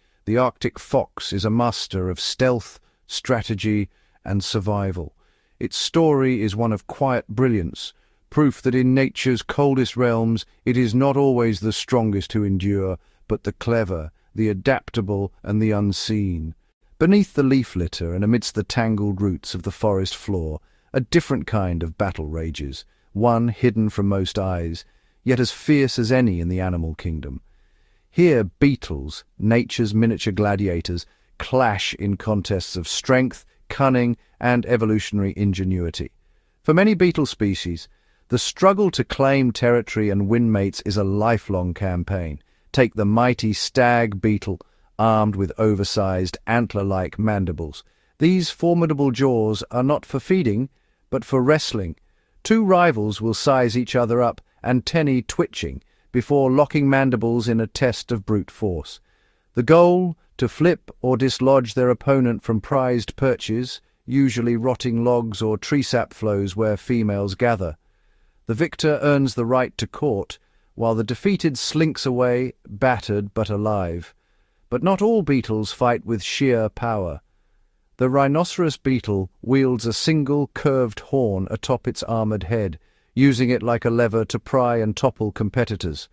fox is a master of stealth, strategy, and survival. Its story is one of quiet brilliance, proof that in nature's coldest realms it is not always the strongest who endure, but the clever, the adaptable, and the unseen. Beneath the leaf litter and amidst the tangled roots of the forest floor, a different kind of battle rages, one hidden from most eyes, yet as fierce as any in the animal kingdom. Here beetles, nature's miniature gladiators, clash in contests of strength, cunning, and evolutionary ingenuity. For many beetle species, the struggle to claim territory and win mates is a lifelong campaign. Take the mighty stag beetle, armed with oversized, antler-like mandibles. These formidable jaws are not for feeding, but for wrestling. Two rivals will size each other up, antennae twitching, before locking mandibles in a test of brute force. The goal, to flip or dislodge their opponent from prized perches, usually rotting logs or tree sap flows where females gather. The victor earns the right to court, while the defeated slinks away, battered but alive. But not all beetles fight with sheer power. The rhinoceros beetle wields a single curved horn atop its armored head, using it like a lever to pry and topple competitors.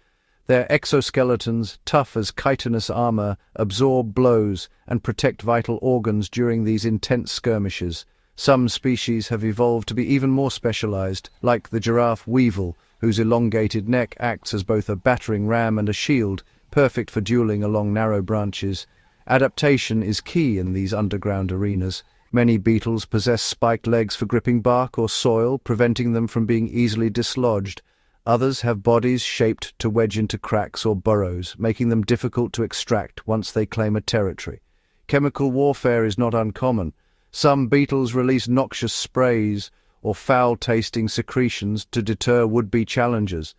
Their exoskeletons, tough as chitinous armor, absorb blows and protect vital organs during these intense skirmishes. Some species have evolved to be even more specialized, like the giraffe weevil, whose elongated neck acts as both a battering ram and a shield, perfect for dueling along narrow branches. Adaptation is key in these underground arenas. Many beetles possess spiked legs for gripping bark or soil, preventing them from being easily dislodged. Others have bodies shaped to wedge into cracks or burrows, making them difficult to extract once they claim a territory. Chemical warfare is not uncommon. Some beetles release noxious sprays or foul-tasting secretions to deter would-be challengers.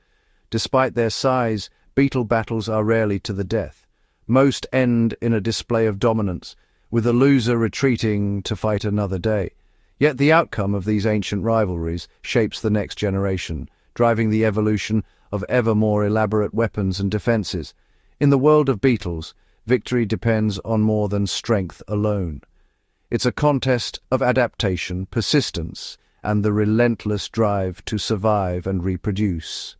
Despite their size, beetle battles are rarely to the death. Most end in a display of dominance, with the loser retreating to fight another day. Yet the outcome of these ancient rivalries shapes the next generation, driving the evolution of ever more elaborate weapons and defenses. In the world of beetles, victory depends on more than strength alone. It's a contest of adaptation, persistence, and the relentless drive to survive and reproduce.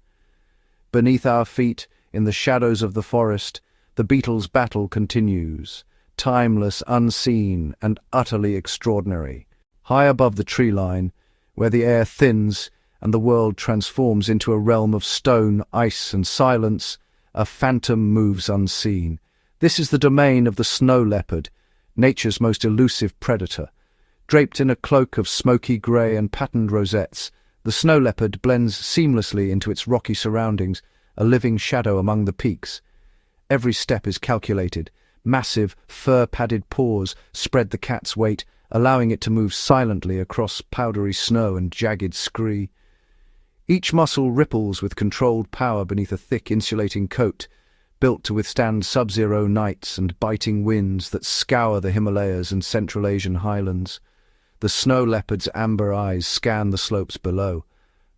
Beneath our feet, in the shadows of the forest, the beetle's battle continues, timeless, unseen, and utterly extraordinary. High above the tree line, where the air thins and the world transforms into a realm of stone, ice, and silence, a phantom moves unseen. This is the domain of the snow leopard, nature's most elusive predator. Draped in a cloak of smoky grey and patterned rosettes, the snow leopard blends seamlessly into its rocky surroundings, a living shadow among the peaks. Every step is calculated. Massive, fur-padded paws spread the cat's weight, allowing it to move silently across powdery snow and jagged scree. Each muscle ripples with controlled power beneath a thick insulating coat, built to withstand sub-zero nights and biting winds that scour the Himalayas and Central Asian highlands. The snow leopard's amber eyes scan the slopes below.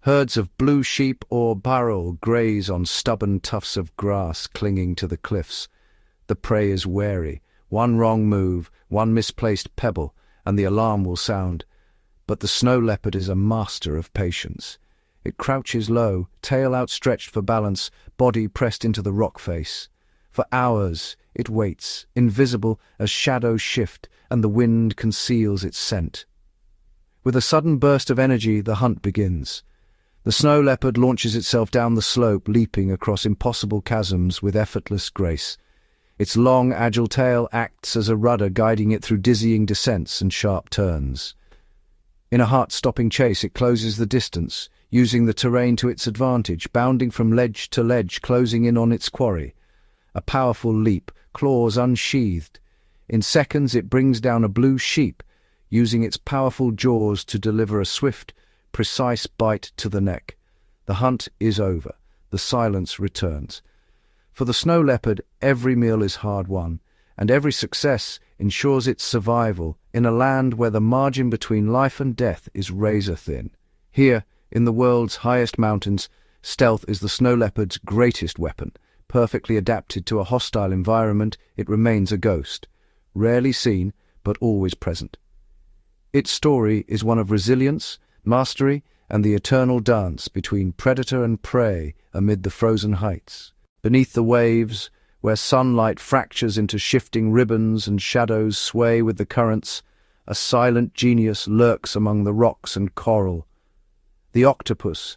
Herds of blue sheep or burrell graze on stubborn tufts of grass clinging to the cliffs. The prey is wary. One wrong move, one misplaced pebble, and the alarm will sound. But the snow leopard is a master of patience. It crouches low, tail outstretched for balance, body pressed into the rock face. For hours it waits, invisible as shadows shift and the wind conceals its scent. With a sudden burst of energy, the hunt begins. The snow leopard launches itself down the slope, leaping across impossible chasms with effortless grace. Its long, agile tail acts as a rudder, guiding it through dizzying descents and sharp turns. In a heart-stopping chase, it closes the distance, using the terrain to its advantage, bounding from ledge to ledge, closing in on its quarry. A powerful leap, claws unsheathed. In seconds it brings down a blue sheep, using its powerful jaws to deliver a swift, precise bite to the neck. The hunt is over. The silence returns. For the snow leopard, every meal is hard-won, and every success ensures its survival in a land where the margin between life and death is razor-thin. Here, in the world's highest mountains, stealth is the snow leopard's greatest weapon. Perfectly adapted to a hostile environment, it remains a ghost, rarely seen but always present. Its story is one of resilience, mastery, and the eternal dance between predator and prey amid the frozen heights. Beneath the waves, where sunlight fractures into shifting ribbons and shadows sway with the currents, a silent genius lurks among the rocks and coral. The octopus,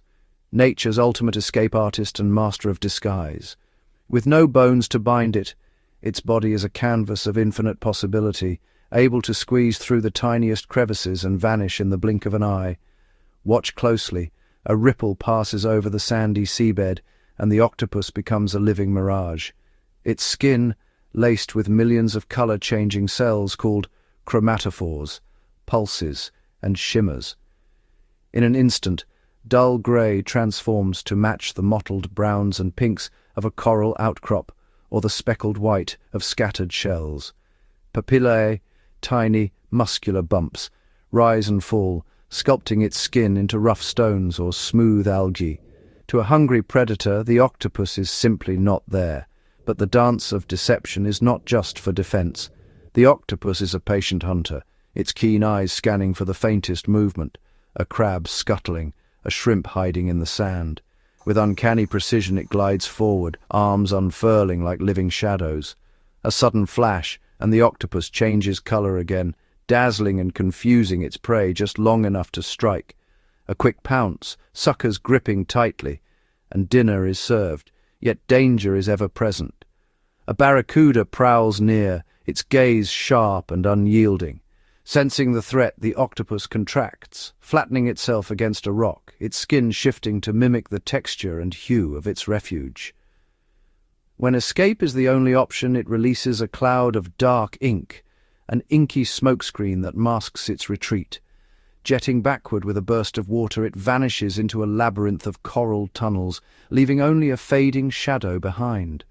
nature's ultimate escape artist and master of disguise. With no bones to bind it, its body is a canvas of infinite possibility, able to squeeze through the tiniest crevices and vanish in the blink of an eye. Watch closely. A ripple passes over the sandy seabed, and the octopus becomes a living mirage. Its skin, laced with millions of color-changing cells called chromatophores, pulses, and shimmers. In an instant, dull grey transforms to match the mottled browns and pinks of a coral outcrop or the speckled white of scattered shells. Papillae, tiny, muscular bumps, rise and fall, sculpting its skin into rough stones or smooth algae. To a hungry predator, the octopus is simply not there. But the dance of deception is not just for defense. The octopus is a patient hunter, its keen eyes scanning for the faintest movement, a crab scuttling, a shrimp hiding in the sand. With uncanny precision it glides forward, arms unfurling like living shadows. A sudden flash, and the octopus changes color again, dazzling and confusing its prey just long enough to strike. A quick pounce, suckers gripping tightly, and dinner is served, yet danger is ever present. A barracuda prowls near, its gaze sharp and unyielding. Sensing the threat, the octopus contracts, flattening itself against a rock, its skin shifting to mimic the texture and hue of its refuge. When escape is the only option, it releases a cloud of dark ink, an inky smokescreen that masks its retreat. Jetting backward with a burst of water, it vanishes into a labyrinth of coral tunnels, leaving only a fading shadow behind.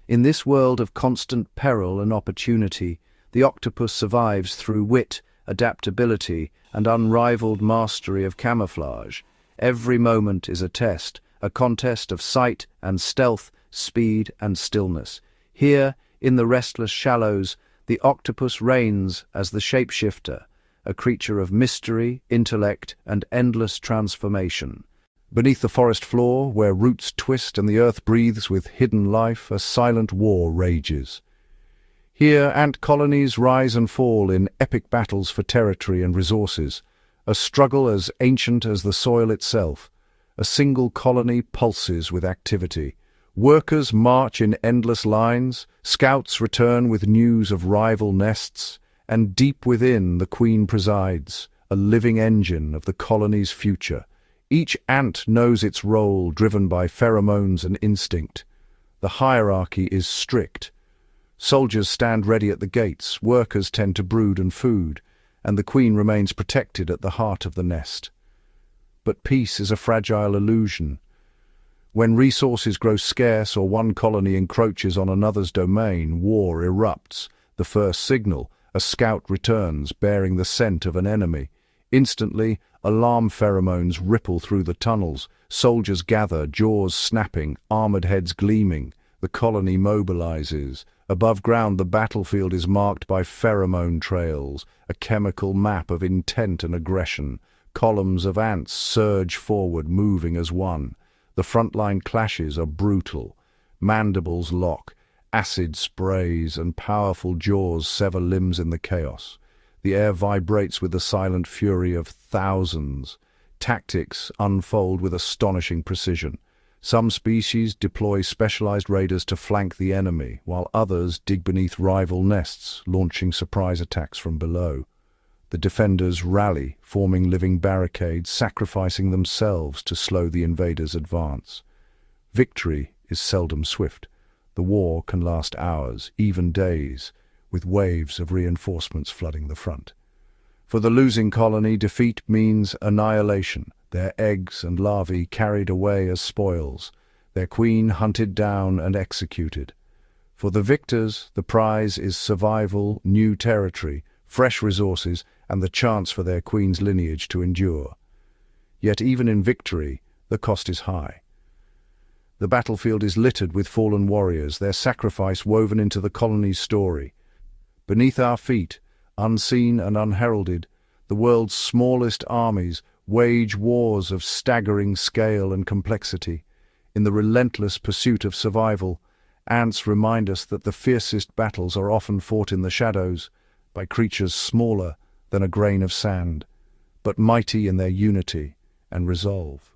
In this world of constant peril and opportunity, the octopus survives through wit, adaptability, and unrivaled mastery of camouflage. Every moment is a test, a contest of sight and stealth, speed and stillness. Here, in the restless shallows, the octopus reigns as the shapeshifter, a creature of mystery, intellect, and endless transformation. Beneath the forest floor, where roots twist and the earth breathes with hidden life, a silent war rages. Here, ant colonies rise and fall in epic battles for territory and resources, a struggle as ancient as the soil itself. A single colony pulses with activity. Workers march in endless lines, scouts return with news of rival nests, and deep within the queen presides, a living engine of the colony's future. Each ant knows its role, driven by pheromones and instinct. The hierarchy is strict. Soldiers stand ready at the gates, workers tend to brood and food, and the queen remains protected at the heart of the nest. But peace is a fragile illusion. When resources grow scarce or one colony encroaches on another's domain, war erupts. The first signal, a scout returns, bearing the scent of an enemy. Instantly, alarm pheromones ripple through the tunnels. Soldiers gather, jaws snapping, armored heads gleaming. The colony mobilizes. Above ground, the battlefield is marked by pheromone trails, a chemical map of intent and aggression. Columns of ants surge forward, moving as one. The frontline clashes are brutal. Mandibles lock, acid sprays, and powerful jaws sever limbs in the chaos. The air vibrates with the silent fury of thousands. Tactics unfold with astonishing precision. Some species deploy specialized raiders to flank the enemy, while others dig beneath rival nests, launching surprise attacks from below. The defenders rally, forming living barricades, sacrificing themselves to slow the invaders' advance. Victory is seldom swift. The war can last hours, even days, with waves of reinforcements flooding the front. For the losing colony, defeat means annihilation, their eggs and larvae carried away as spoils, their queen hunted down and executed. For the victors, the prize is survival, new territory, fresh resources, and the chance for their queen's lineage to endure. Yet even in victory, the cost is high. The battlefield is littered with fallen warriors, their sacrifice woven into the colony's story. Beneath our feet, unseen and unheralded, the world's smallest armies wage wars of staggering scale and complexity. In the relentless pursuit of survival, ants remind us that the fiercest battles are often fought in the shadows, by creatures smaller than a grain of sand, but mighty in their unity and resolve.